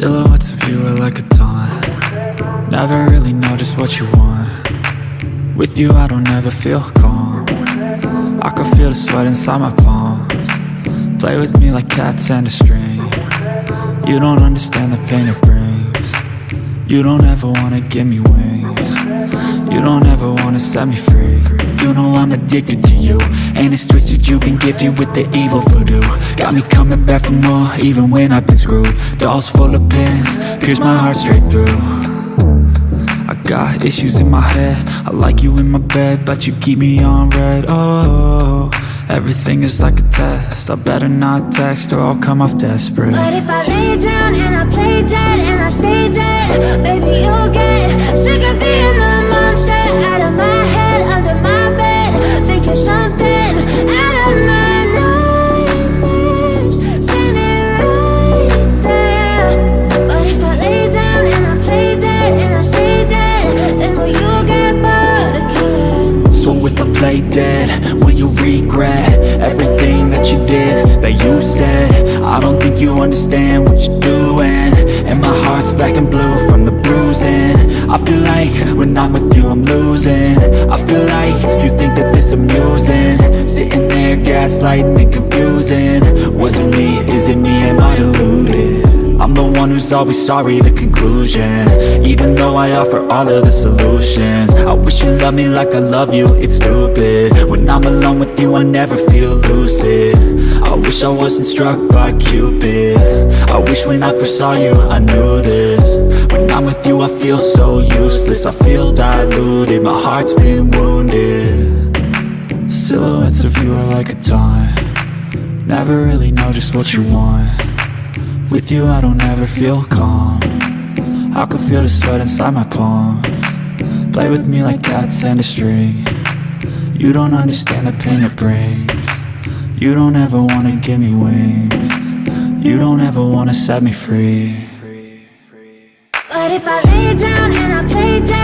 Silhouettes of you are like a taunt. Never really know just what you want. With you I don't ever feel calm. I can feel the sweat inside my palms. Play with me like cats and a string. You don't understand the pain it brings. You don't ever wanna give me wings. You don't ever wanna set me free. You know I'm addicted to you, and it's twisted, you've been gifted with the evil voodoo. Got me coming back for more, even when I've been screwed. Dolls full of pins, pierce my heart straight through. I got issues in my head, I like you in my bed, but you keep me on red. Oh, everything is like a test, I better not text or I'll come off desperate. But if I lay down and I play dead and I stay dead, baby you'll get sick of being the monster out of my head, under my bed, thinking something out of my nightmares, standing right there. But if I lay down and I play dead and I stay dead, then will you get bored of killing me? So if I play dead, will you regret everything that you did, that you said? I don't think you understand what you're doing, and my heart's black and blue from the bruising. I feel like when I'm with you I'm losing. I feel like you think that this amusing, sitting there gaslighting and confusing. Was it me? Is it me? Am I deluded? I'm the one who's always sorry, the conclusion, even though I offer all of the solutions. I wish you loved me like I love you, it's stupid. When I'm alone with you I never feel lucid. I wish I wasn't struck by Cupid. I wish when I first saw you I knew this. When I'm with you I feel so useless, I feel diluted, my heart's been wounded. Silhouettes of you are like a taunt. Never really know just what you want. With you I don't ever feel calm. I can feel the sweat inside my palms. Play with me like cats and a string. You don't understand the pain it brings. You don't ever wanna give me wings. You don't ever wanna set me free. But if I lay down and I play dead